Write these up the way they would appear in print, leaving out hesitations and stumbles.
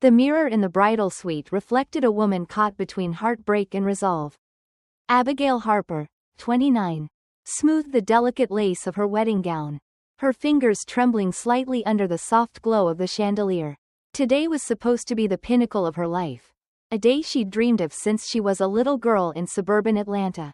The mirror in the bridal suite reflected a woman caught between heartbreak and resolve. Abigail Harper, 29, smoothed the delicate lace of her wedding gown, her fingers trembling slightly under the soft glow of the chandelier. Today was supposed to be the pinnacle of her life, a day she'd dreamed of since she was a little girl in suburban Atlanta,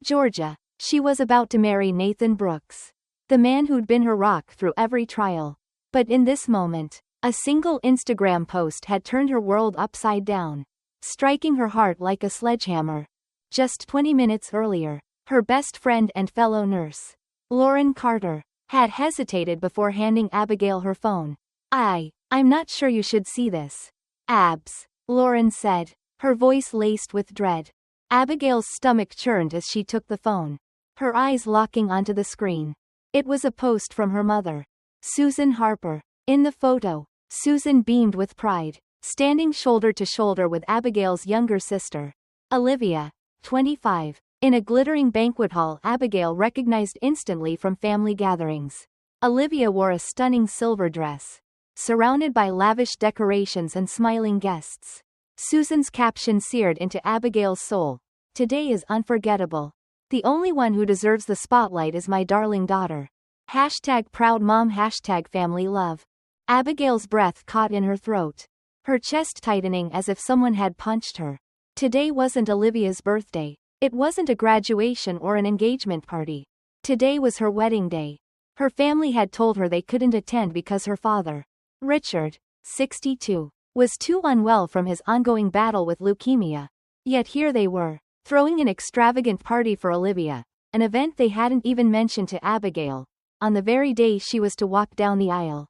Georgia. She was about to marry Nathan Brooks, the man who'd been her rock through every trial. But in this moment, a single Instagram post had turned her world upside down, striking her heart like a sledgehammer. Just 20 minutes earlier, her best friend and fellow nurse, Lauren Carter, had hesitated before handing Abigail her phone. I'm not sure you should see this. Abs, Lauren said, her voice laced with dread. Abigail's stomach churned as she took the phone, her eyes locking onto the screen. It was a post from her mother, Susan Harper. In the photo, Susan beamed with pride, standing shoulder to shoulder with Abigail's younger sister, Olivia, 25, in a glittering banquet hall Abigail recognized instantly from family gatherings. Olivia wore a stunning silver dress, surrounded by lavish decorations and smiling guests. Susan's caption seared into Abigail's soul. Today is unforgettable. The only one who deserves the spotlight is my darling daughter. #ProudMom #family love. Abigail's breath caught in her throat, her chest tightening as if someone had punched her. Today wasn't Olivia's birthday. It wasn't a graduation or an engagement party. Today was her wedding day. Her family had told her they couldn't attend because her father, Richard, 62, was too unwell from his ongoing battle with leukemia. Yet here they were, throwing an extravagant party for Olivia, an event they hadn't even mentioned to Abigail, on the very day she was to walk down the aisle.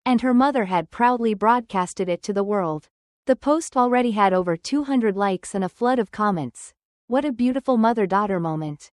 And her mother had proudly broadcasted it to the world. The post already had over 200 likes and a flood of comments. What a beautiful mother-daughter moment.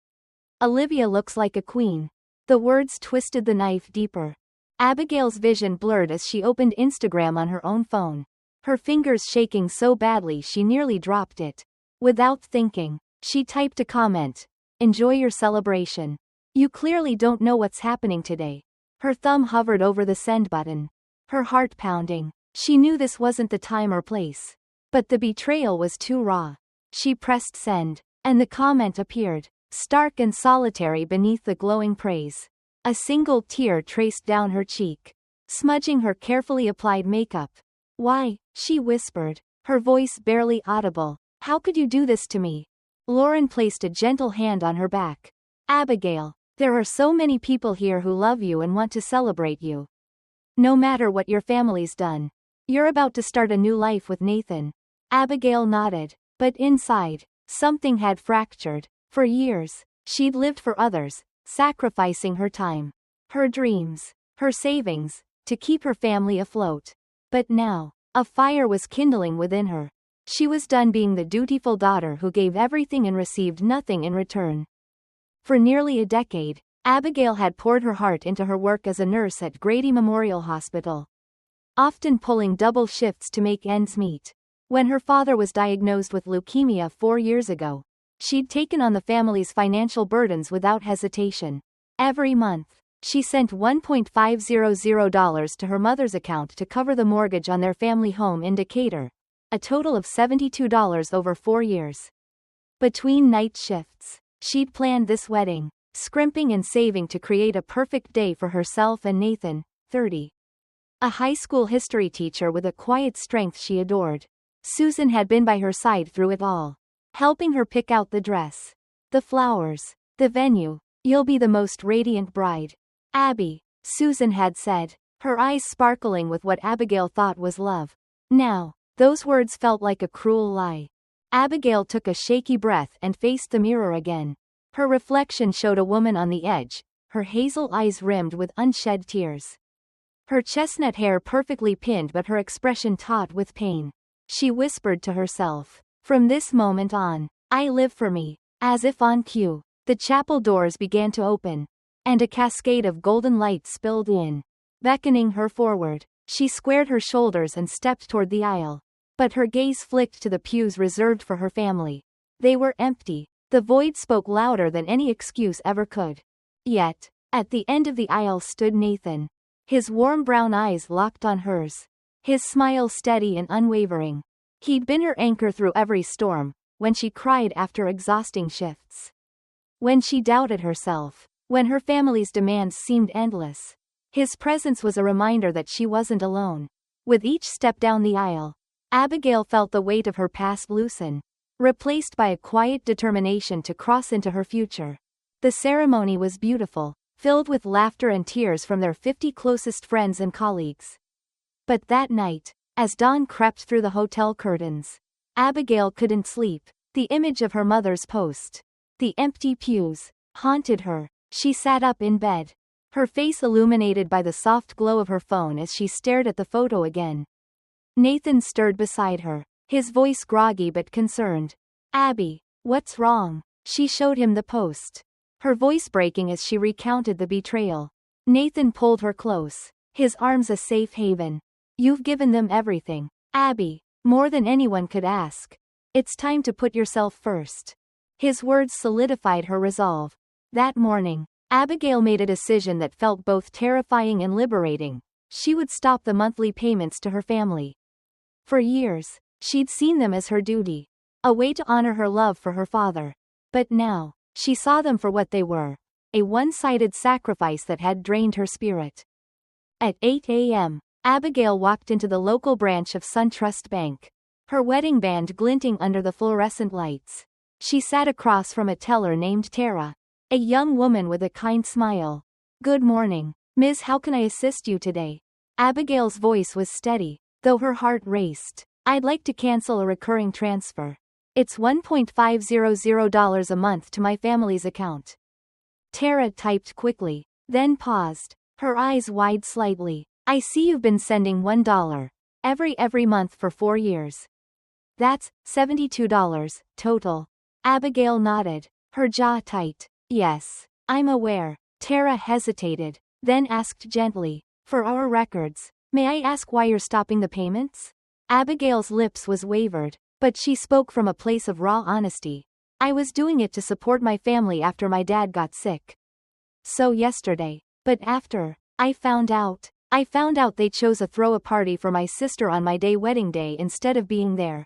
Olivia looks like a queen. The words twisted the knife deeper. Abigail's vision blurred as she opened Instagram on her own phone, her fingers shaking so badly she nearly dropped it. Without thinking, she typed a comment. Enjoy your celebration. You clearly don't know what's happening today. Her thumb hovered over the send button, her heart pounding. She knew this wasn't the time or place. But the betrayal was too raw. She pressed send, and the comment appeared, stark and solitary beneath the glowing praise. A single tear traced down her cheek, smudging her carefully applied makeup. Why, she whispered, her voice barely audible. How could you do this to me? Lauren placed a gentle hand on her back. Abigail, there are so many people here who love you and want to celebrate you. No matter what your family's done. You're about to start a new life with Nathan. Abigail nodded, but inside, something had fractured. For years, she'd lived for others, sacrificing her time, her dreams, her savings, to keep her family afloat. But now, a fire was kindling within her. She was done being the dutiful daughter who gave everything and received nothing in return. For nearly a decade, Abigail had poured her heart into her work as a nurse at Grady Memorial Hospital, often pulling double shifts to make ends meet. When her father was diagnosed with leukemia 4 years ago, she'd taken on the family's financial burdens without hesitation. Every month, she sent $1.500 to her mother's account to cover the mortgage on their family home in Decatur, a total of $72 over 4 years. Between night shifts, she'd planned this wedding, scrimping and saving to create a perfect day for herself and Nathan, 30. A high school history teacher with a quiet strength she adored. Susan had been by her side through it all, helping her pick out the dress, the flowers, the venue. You'll be the most radiant bride, Abby, Susan had said, her eyes sparkling with what Abigail thought was love. Now, those words felt like a cruel lie. Abigail took a shaky breath and faced the mirror again. Her reflection showed a woman on the edge, her hazel eyes rimmed with unshed tears. Her chestnut hair perfectly pinned but her expression taut with pain. She whispered to herself, "From this moment on, I live for me." As if on cue, the chapel doors began to open, and a cascade of golden light spilled in, beckoning her forward. She squared her shoulders and stepped toward the aisle. But her gaze flicked to the pews reserved for her family. They were empty. The void spoke louder than any excuse ever could. Yet, at the end of the aisle stood Nathan. His warm brown eyes locked on hers. his smile steady and unwavering. He'd been her anchor through every storm, when she cried after exhausting shifts, when she doubted herself, when her family's demands seemed endless. His presence was a reminder that she wasn't alone. With each step down the aisle, Abigail felt the weight of her past loosen, replaced by a quiet determination to cross into her future. The ceremony was beautiful, filled with laughter and tears from their 50 closest friends and colleagues. But that night, as dawn crept through the hotel curtains, Abigail couldn't sleep. The image of her mother's post, the empty pews, haunted her. She sat up in bed, her face illuminated by the soft glow of her phone as she stared at the photo again. Nathan stirred beside her, his voice groggy but concerned. "Abby, what's wrong?" She showed him the post, her voice breaking as she recounted the betrayal. Nathan pulled her close, his arms a safe haven. "You've given them everything, Abby, more than anyone could ask. It's time to put yourself first." His words solidified her resolve. That morning, Abigail made a decision that felt both terrifying and liberating. She would stop the monthly payments to her family. For years, she'd seen them as her duty, a way to honor her love for her father. But now, she saw them for what they were, a one-sided sacrifice that had drained her spirit. At 8 a.m., Abigail walked into the local branch of SunTrust Bank, her wedding band glinting under the fluorescent lights. She sat across from a teller named Tara, a young woman with a kind smile. "Good morning, Ms. How can I assist you today?" Abigail's voice was steady, though her heart raced. "I'd like to cancel a recurring transfer. It's $1.500 a month to my family's account." Tara typed quickly, then paused, her eyes wide slightly. "I see you've been sending $1 every month for 4 years. That's $72 total." Abigail nodded, her jaw tight. "Yes, I'm aware." Tara hesitated, then asked gently, "For our records, may I ask why you're stopping the payments?" Abigail's lips was wavered, but she spoke from a place of raw honesty. "I was doing it to support my family after my dad got sick. So yesterday. But after I found out they chose a throw a party for my sister on my wedding day instead of being there.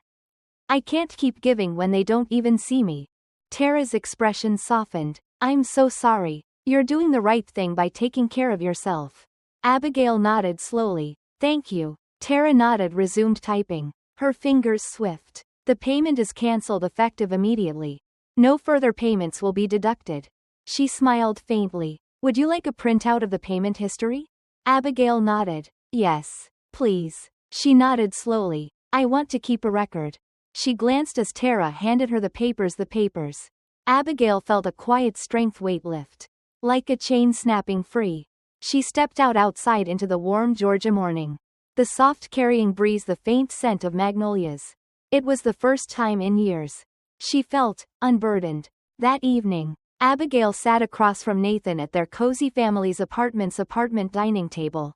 I can't keep giving when they don't even see me." Tara's expression softened. "I'm so sorry. You're doing the right thing by taking care of yourself." Abigail nodded slowly. "Thank you." Tara nodded, resumed typing, her fingers swift. "The payment is cancelled effective immediately. No further payments will be deducted." She smiled faintly. "Would you like a printout of the payment history?" Abigail nodded. "Yes, please." She nodded slowly. "I want to keep a record." She glanced as Tara handed her the papers. Abigail felt a quiet strength weight lift, like a chain snapping free. She stepped outside into the warm Georgia morning, the soft carrying breeze, the faint scent of magnolias. It was the first time in years she felt unburdened. That evening, Abigail sat across from Nathan at their cozy family's apartment dining table.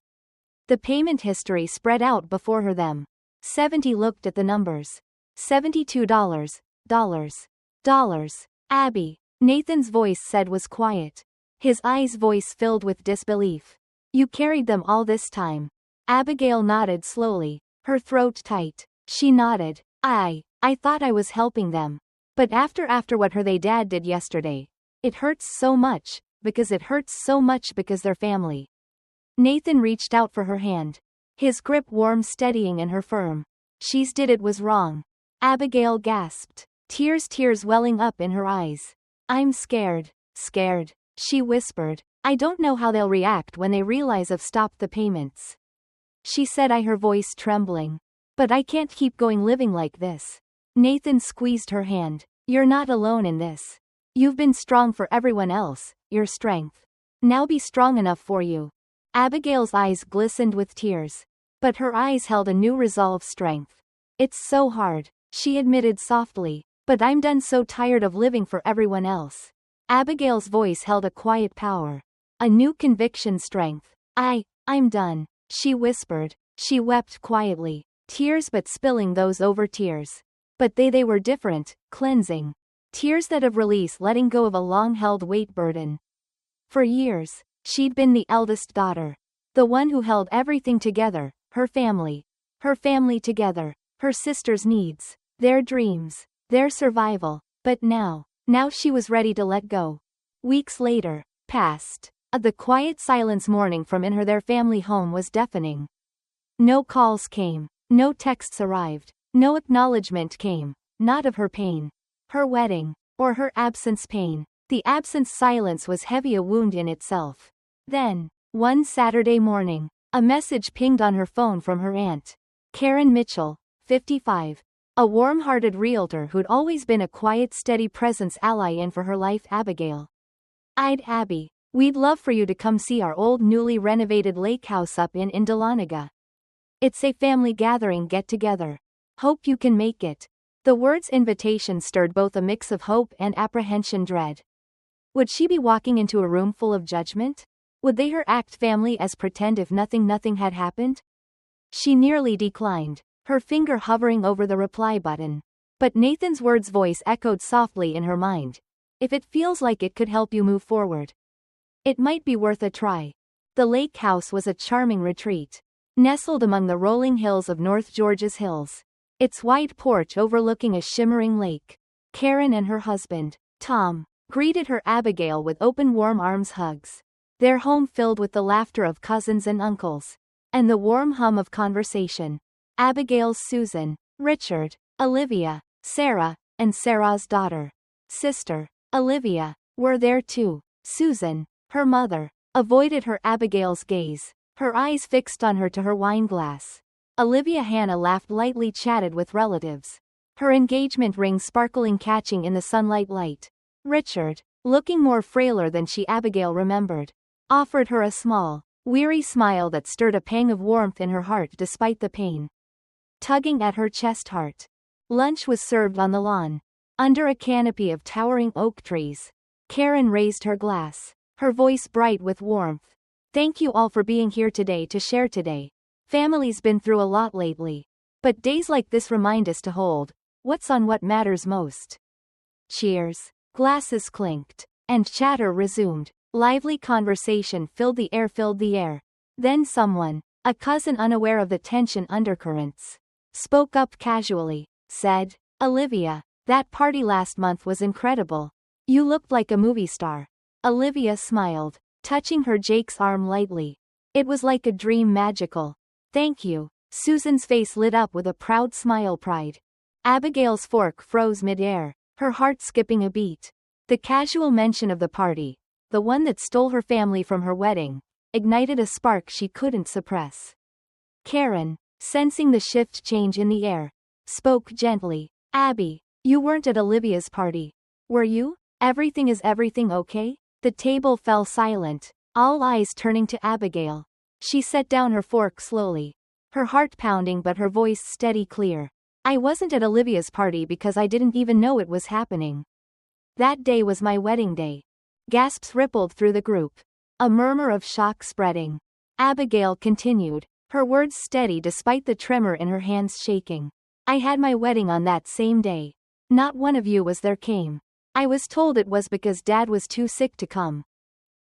The payment history spread out before her. 70 looked at the numbers. $72. "Abby," Nathan's voice said was quiet. His voice filled with disbelief. "You carried them all this time?" Abigail nodded slowly, her throat tight. She nodded. I thought I was helping them. But after what their dad did yesterday, it hurts so much, because they're family." Nathan reached out for her hand, his grip warm, steadying, and her firm. "She's did it was wrong." Abigail gasped, tears welling up in her eyes. "I'm scared. She whispered. "I don't know how they'll react when they realize I've stopped the payments," she said, her voice trembling. "But I can't keep going living like this." Nathan squeezed her hand. "You're not alone in this. You've been strong for everyone else, your strength. Now be strong enough for you." Abigail's eyes glistened with tears, but her eyes held a new resolve, strength. "It's so hard," she admitted softly, "but I'm done, so tired of living for everyone else." Abigail's voice held a quiet power, a new conviction, strength. I'm done," she whispered. She wept quietly, tears but spilling those over tears. But they were different, cleansing. Tears that of release, letting go of a long-held weight burden. For years, she'd been the eldest daughter, the one who held everything together, her family. her family together, her sister's needs, their dreams, their survival. But now she was ready to let go. Weeks later passed. The quiet silence mourning from in their family home was deafening. No calls came, no texts arrived, no acknowledgement came, not of her pain, her wedding, or her absence pain. The absence silence was heavy, a wound in itself. Then, one Saturday morning, a message pinged on her phone from her aunt, Karen Mitchell, 55. A warm-hearted realtor who'd always been a quiet, steady presence ally in for her life. Abigail. I'd Abby. We'd love for you to come see our old newly renovated lake house up in Dahlonega. It's a family gathering get-together. Hope you can make it. The word's invitation stirred both a mix of hope and apprehension. Dread. Would she be walking into a room full of judgment? Would they her act family as pretend if nothing had happened? She nearly declined, her finger hovering over the reply button. But Nathan's words voice echoed softly in her mind. If it feels like it could help you move forward, it might be worth a try. The lake house was a charming retreat, nestled among the rolling hills of North Georgia's hills. Its wide porch overlooking a shimmering lake. Karen and her husband, Tom, greeted her Abigail with open warm arms hugs. Their home filled with the laughter of cousins and uncles, and the warm hum of conversation. Abigail's Susan, Richard, Olivia, Sarah, and Sarah's daughter, sister, Olivia, were there too. Susan, her mother, avoided her Abigail's gaze, her eyes fixed on her to her wine glass. Olivia Hannah laughed lightly, chatted with relatives, her engagement ring sparkling catching in the sunlight light. Richard, looking more frailer than she Abigail remembered, offered her a small, weary smile that stirred a pang of warmth in her heart despite the pain tugging at her chest heart. Lunch was served on the lawn, under a canopy of towering oak trees. Karen raised her glass, her voice bright with warmth. Thank you all for being here today to share today. Family's been through a lot lately, but days like this remind us to hold what's on what matters most. Cheers. Glasses clinked, and chatter resumed. Lively conversation filled the air. Then someone, a cousin unaware of the tension undercurrents, spoke up casually, said, Olivia, that party last month was incredible. You looked like a movie star. Olivia smiled, touching her Jake's arm lightly. It was like a dream, magical. Thank you. Susan's face lit up with a proud smile. Pride. Abigail's fork froze mid-air, her heart skipping a beat. The casual mention of the party, the one that stole her family from her wedding, ignited a spark she couldn't suppress. Karen, sensing the shift change in the air, spoke gently. Abby, you weren't at Olivia's party, were you? Is everything okay? The table fell silent, all eyes turning to Abigail. She set down her fork slowly, her heart pounding but her voice steady clear. I wasn't at Olivia's party because I didn't even know it was happening. That day was my wedding day. Gasps rippled through the group, a murmur of shock spreading. Abigail continued, her words steady despite the tremor in her hands shaking. I had my wedding on that same day. Not one of you was there. Came. I was told it was because Dad was too sick to come.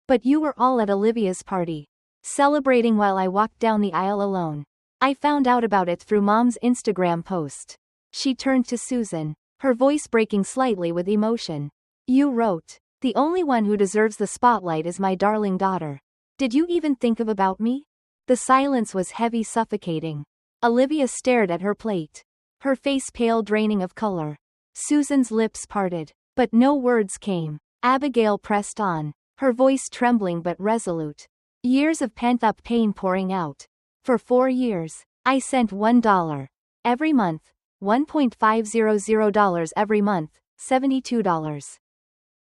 But you were all at Olivia's party, celebrating while I walked down the aisle alone. I found out about it through Mom's Instagram post. She turned to Susan, her voice breaking slightly with emotion. You wrote, the only one who deserves the spotlight is my darling daughter. Did you even think about me? The silence was heavy, suffocating. Olivia stared at her plate, her face pale, draining of color. Susan's lips parted, but no words came. Abigail pressed on, her voice trembling but resolute. Years of pent-up pain pouring out. For 4 years, I sent $1 every month, $1.500 every month, $72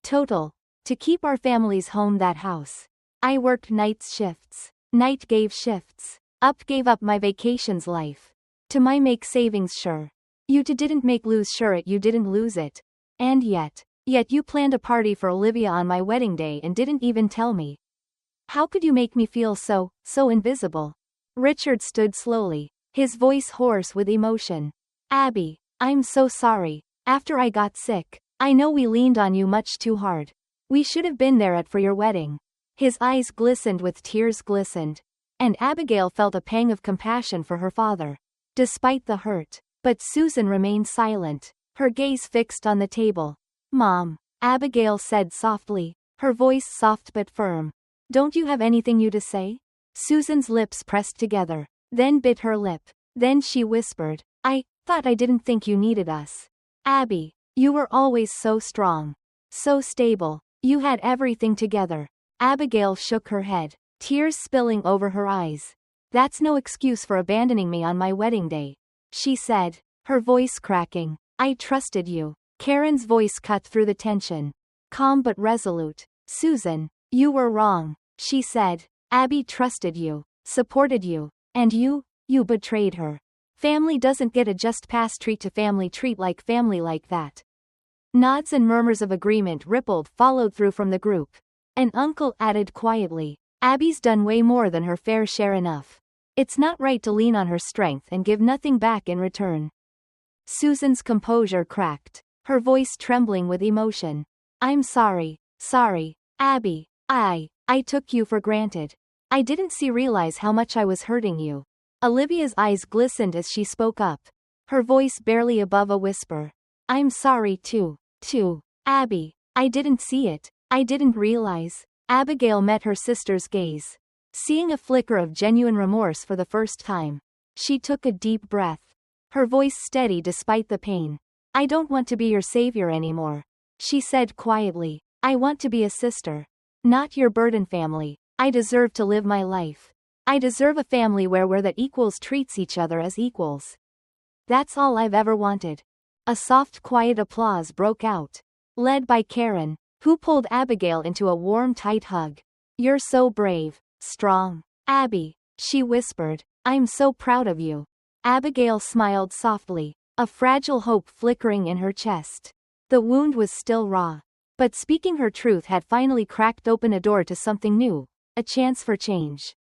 total, to keep our family's home, that house. I worked night shifts, night gave shifts, gave up my vacations life. To my make savings sure. You didn't make lose sure it you didn't lose it. And yet you planned a party for Olivia on my wedding day and didn't even tell me. How could you make me feel so invisible? Richard stood slowly, his voice hoarse with emotion. Abby, I'm so sorry. After I got sick, I know we leaned on you much too hard. We should have been there for your wedding. His eyes glistened with tears, and Abigail felt a pang of compassion for her father. despite the hurt. But Susan remained silent, her gaze fixed on the table. Mom, Abigail said softly, her voice soft but firm. Don't you have anything new to say? Susan's lips pressed together, then bit her lip. Then she whispered, I thought I didn't think you needed us. Abby, you were always so strong. So stable. You had everything together. Abigail shook her head, tears spilling over her eyes. That's no excuse for abandoning me on my wedding day, she said, her voice cracking. I trusted you. Karen's voice cut through the tension. Calm but resolute. Susan, you were wrong, she said. Abby trusted you, supported you, and you betrayed her. Family doesn't get a just pass treat to family treat like family like that. Nods and murmurs of agreement followed through from the group. An uncle added quietly, Abby's done way more than her fair share enough. It's not right to lean on her strength and give nothing back in return. Susan's composure cracked, her voice trembling with emotion. I'm sorry, Abby. I took you for granted. I didn't realize how much I was hurting you. Olivia's eyes glistened as she spoke up, her voice barely above a whisper. I'm sorry too, Abby. I didn't see it. I didn't realize. Abigail met her sister's gaze, seeing a flicker of genuine remorse for the first time. She took a deep breath, her voice steady despite the pain. I don't want to be your savior anymore, she said quietly. I want to be a sister. Not your burden family. I deserve to live my life. I deserve a family where that equals treats each other as equals. That's all I've ever wanted. A soft quiet applause broke out, led by Karen, who pulled Abigail into a warm tight hug. You're so brave, strong, Abby, she whispered. I'm so proud of you. Abigail smiled softly, a fragile hope flickering in her chest. The wound was still raw, but speaking her truth had finally cracked open a door to something new, a chance for change.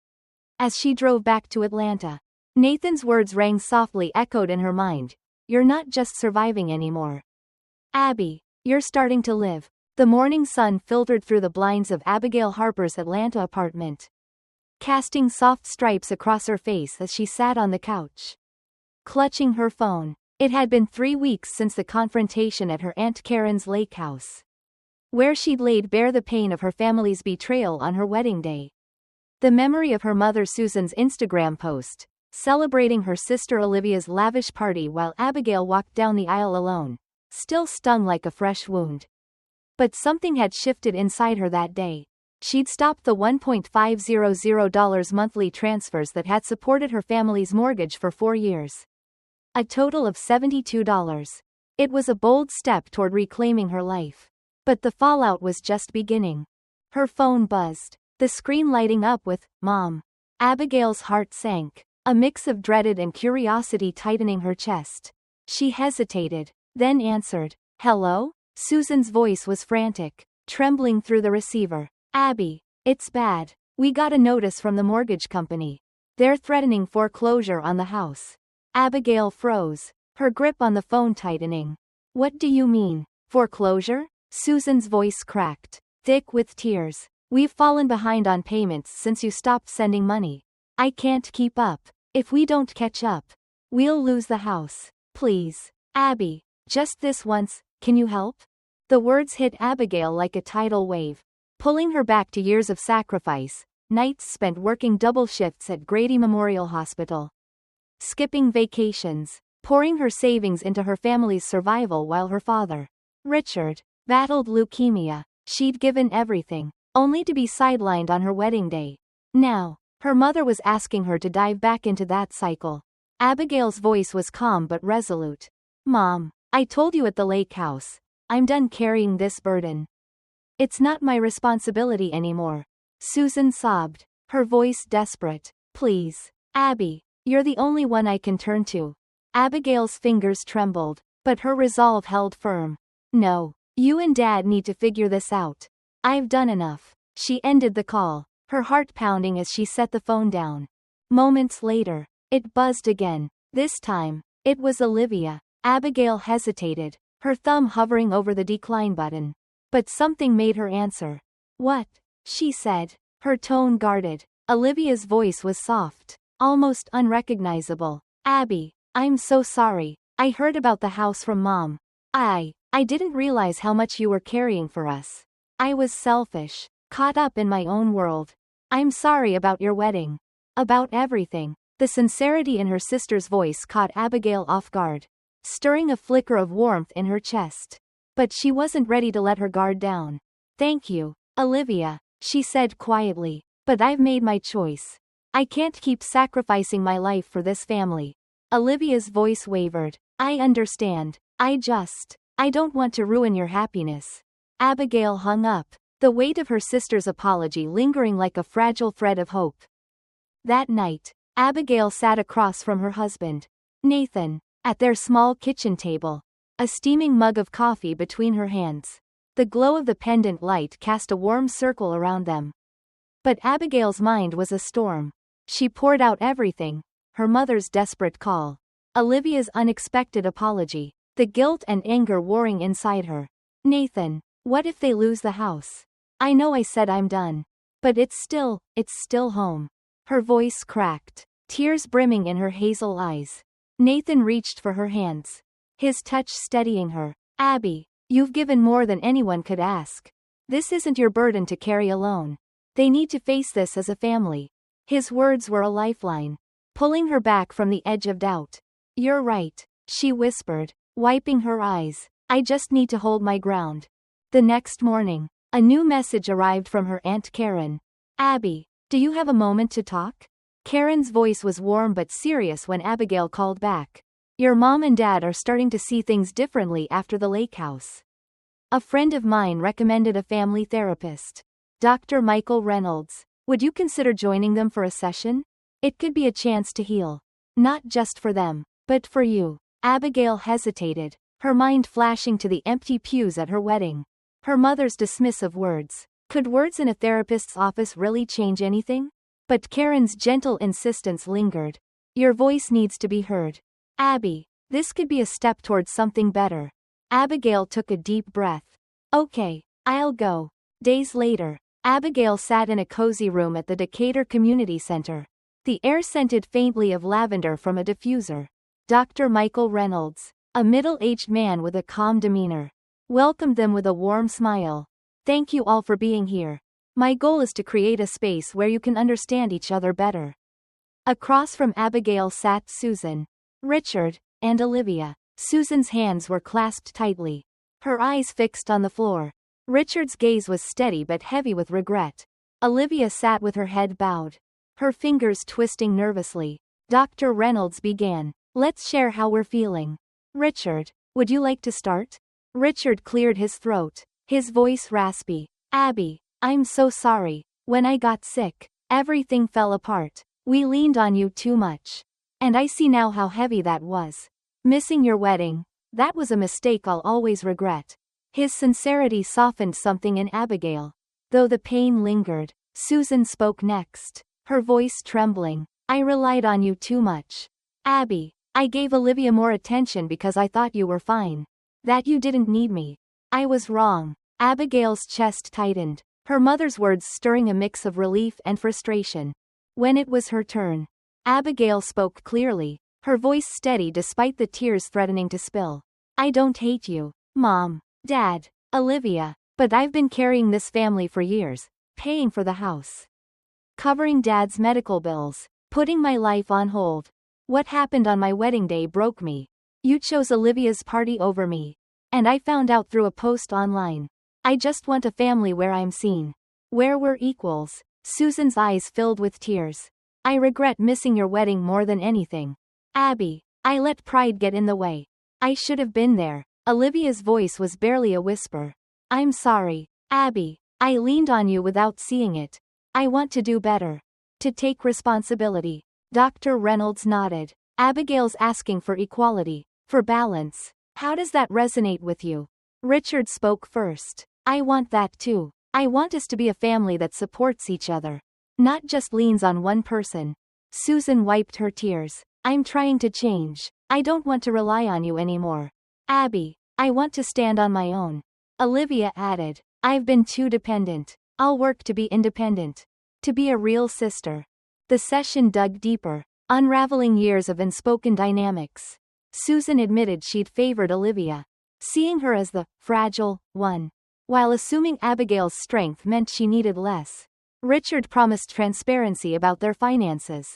As she drove back to Atlanta, Nathan's words rang softly echoed in her mind. You're not just surviving anymore, Abby, you're starting to live. The morning sun filtered through the blinds of Abigail Harper's Atlanta apartment, casting soft stripes across her face as she sat on the couch, clutching her phone. It had been 3 weeks since the confrontation at her Aunt Karen's lake house, where she'd laid bare the pain of her family's betrayal on her wedding day. The memory of her mother Susan's Instagram post, celebrating her sister Olivia's lavish party while Abigail walked down the aisle alone, still stung like a fresh wound. But something had shifted inside her that day. She'd stopped the $1.500 monthly transfers that had supported her family's mortgage for 4 years. A total of $72. It was a bold step toward reclaiming her life. But the fallout was just beginning. Her phone buzzed, the screen lighting up with, Mom. Abigail's heart sank, a mix of dread and curiosity tightening her chest. She hesitated, then answered. Hello? Susan's voice was frantic, trembling through the receiver. Abby, it's bad. We got a notice from the mortgage company. They're threatening foreclosure on the house. Abigail froze, her grip on the phone tightening. What do you mean? Foreclosure? Susan's voice cracked, thick with tears. We've fallen behind on payments since you stopped sending money. I can't keep up. If we don't catch up, we'll lose the house. Please, Abby, just this once, can you help? The words hit Abigail like a tidal wave, pulling her back to years of sacrifice, nights spent working double shifts at Grady Memorial Hospital, skipping vacations, pouring her savings into her family's survival while her father, Richard, battled leukemia. She'd given everything, only to be sidelined on her wedding day. Now, her mother was asking her to dive back into that cycle. Abigail's voice was calm but resolute. Mom, I told you at the lake house. I'm done carrying this burden. It's not my responsibility anymore. Susan sobbed, her voice desperate. Please, Abby, you're the only one I can turn to. Abigail's fingers trembled, but her resolve held firm. No, you and Dad need to figure this out. I've done enough. She ended the call, her heart pounding as she set the phone down. Moments later, it buzzed again. This time, it was Olivia. Abigail hesitated, her thumb hovering over the decline button. But something made her answer. What? She said, her tone guarded. Olivia's voice was soft, almost unrecognizable. Abby, I'm so sorry. I heard about the house from Mom. I didn't realize how much you were carrying for us. I was selfish, caught up in my own world. I'm sorry about your wedding. About everything. The sincerity in her sister's voice caught Abigail off guard, stirring a flicker of warmth in her chest. But she wasn't ready to let her guard down. Thank you, Olivia, she said quietly. But I've made my choice. I can't keep sacrificing my life for this family. Olivia's voice wavered. I understand. I don't want to ruin your happiness. Abigail hung up, the weight of her sister's apology lingering like a fragile thread of hope. That night, Abigail sat across from her husband, Nathan, at their small kitchen table, a steaming mug of coffee between her hands. The glow of the pendant light cast a warm circle around them. But Abigail's mind was a storm. She poured out everything: her mother's desperate call, Olivia's unexpected apology, the guilt and anger warring inside her. Nathan, what if they lose the house? I know I said I'm done. But it's still home. Her voice cracked, tears brimming in her hazel eyes. Nathan reached for her hands, his touch steadying her. Abby, you've given more than anyone could ask. This isn't your burden to carry alone. They need to face this as a family. His words were a lifeline, pulling her back from the edge of doubt. You're right, she whispered, wiping her eyes. I just need to hold my ground. The next morning, a new message arrived from her Aunt Karen. Abby, do you have a moment to talk? Karen's voice was warm but serious when Abigail called back. Your mom and dad are starting to see things differently after the lake house. A friend of mine recommended a family therapist, Dr. Michael Reynolds. Would you consider joining them for a session? It could be a chance to heal. Not just for them, but for you. Abigail hesitated, her mind flashing to the empty pews at her wedding. Her mother's dismissive words. Could words in a therapist's office really change anything? But Karen's gentle insistence lingered. Your voice needs to be heard. Abby, this could be a step towards something better. Abigail took a deep breath. Okay, I'll go. Days later, Abigail sat in a cozy room at the Decatur Community Center. The air scented faintly of lavender from a diffuser. Dr. Michael Reynolds, a middle-aged man with a calm demeanor, welcomed them with a warm smile. Thank you all for being here. My goal is to create a space where you can understand each other better. Across from Abigail sat Susan, Richard, and Olivia. Susan's hands were clasped tightly, her eyes fixed on the floor. Richard's gaze was steady but heavy with regret. Olivia sat with her head bowed, her fingers twisting nervously. Dr. Reynolds began. Let's share how we're feeling. Richard, would you like to start? Richard cleared his throat, his voice raspy. Abby, I'm so sorry. When I got sick, everything fell apart. We leaned on you too much. And I see now how heavy that was. Missing your wedding, that was a mistake I'll always regret. His sincerity softened something in Abigail. Though the pain lingered, Susan spoke next, her voice trembling. I relied on you too much. Abby, I gave Olivia more attention because I thought you were fine. That you didn't need me. I was wrong. Abigail's chest tightened, her mother's words stirring a mix of relief and frustration. When it was her turn, Abigail spoke clearly, her voice steady despite the tears threatening to spill. I don't hate you, Mom, Dad, Olivia, but I've been carrying this family for years, paying for the house, covering Dad's medical bills, putting my life on hold. What happened on my wedding day broke me. You chose Olivia's party over me. And I found out through a post online. I just want a family where I'm seen, where we're equals. Susan's eyes filled with tears. I regret missing your wedding more than anything. Abby, I let pride get in the way. I should have been there. Olivia's voice was barely a whisper. I'm sorry, Abby. I leaned on you without seeing it. I want to do better. To take responsibility. Dr. Reynolds nodded. Abigail's asking for equality, for balance. How does that resonate with you? Richard spoke first. I want that too. I want us to be a family that supports each other, not just leans on one person. Susan wiped her tears. I'm trying to change. I don't want to rely on you anymore. Abby, I want to stand on my own. Olivia added. I've been too dependent. I'll work to be independent. To be a real sister. The session dug deeper. unraveling years of unspoken dynamics. Susan admitted she'd favored Olivia, seeing her as the fragile one, while assuming Abigail's strength meant she needed less. Richard promised transparency about their finances,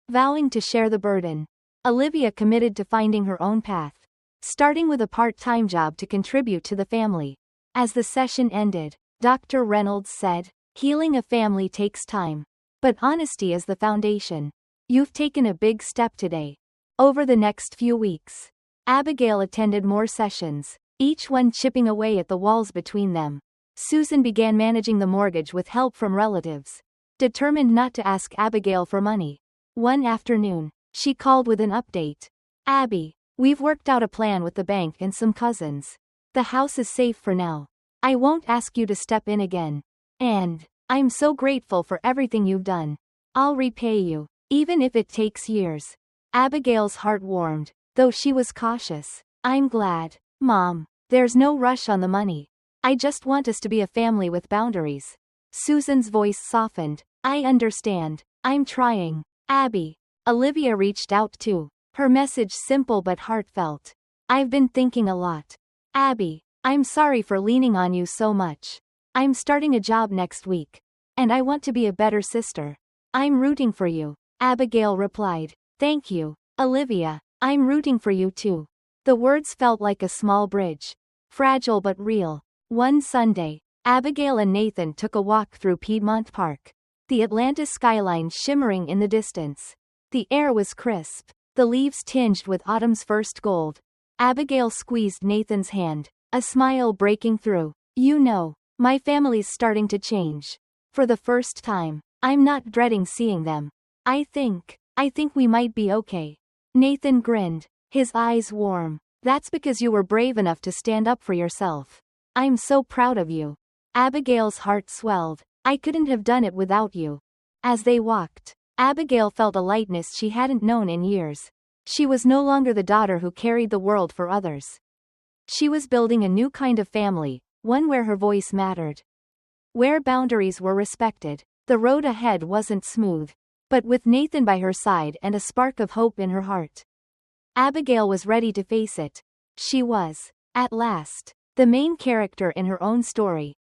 vowing to share the burden. Olivia committed to finding her own path, starting with a part-time job to contribute to the family. As the session ended, Dr. Reynolds said, "Healing a family takes time, but honesty is the foundation. You've taken a big step today." Over the next few weeks, Abigail attended more sessions, each one chipping away at the walls between them. Susan began managing the mortgage with help from relatives, determined not to ask Abigail for money. One afternoon, she called with an update. "Abby, we've worked out a plan with the bank and some cousins. The house is safe for now. I won't ask you to step in again. And I'm so grateful for everything you've done. I'll repay you, even if it takes years." Abigail's heart warmed, though she was cautious. "I'm glad, Mom. There's no rush on the money. I just want us to be a family with boundaries." Susan's voice softened. "I understand. I'm trying." "Abby." Olivia reached out too, her message simple but heartfelt. "I've been thinking a lot. Abby, I'm sorry for leaning on you so much. I'm starting a job next week, and I want to be a better sister. I'm rooting for you." Abigail replied, "Thank you, Olivia. I'm rooting for you too." The words felt like a small bridge, fragile but real. One Sunday, Abigail and Nathan took a walk through Piedmont Park, the Atlanta skyline shimmering in the distance. The air was crisp, the leaves tinged with autumn's first gold. Abigail squeezed Nathan's hand, a smile breaking through. "You know, my family's starting to change. For the first time, I'm not dreading seeing them. I think we might be okay." Nathan grinned, his eyes warm. "That's because you were brave enough to stand up for yourself. I'm so proud of you." Abigail's heart swelled. "I couldn't have done it without you." As they walked, Abigail felt a lightness she hadn't known in years. She was no longer the daughter who carried the world for others. She was building a new kind of family, one where her voice mattered, where boundaries were respected. The road ahead wasn't smooth, but with Nathan by her side and a spark of hope in her heart, Abigail was ready to face it. She was, at last, the main character in her own story,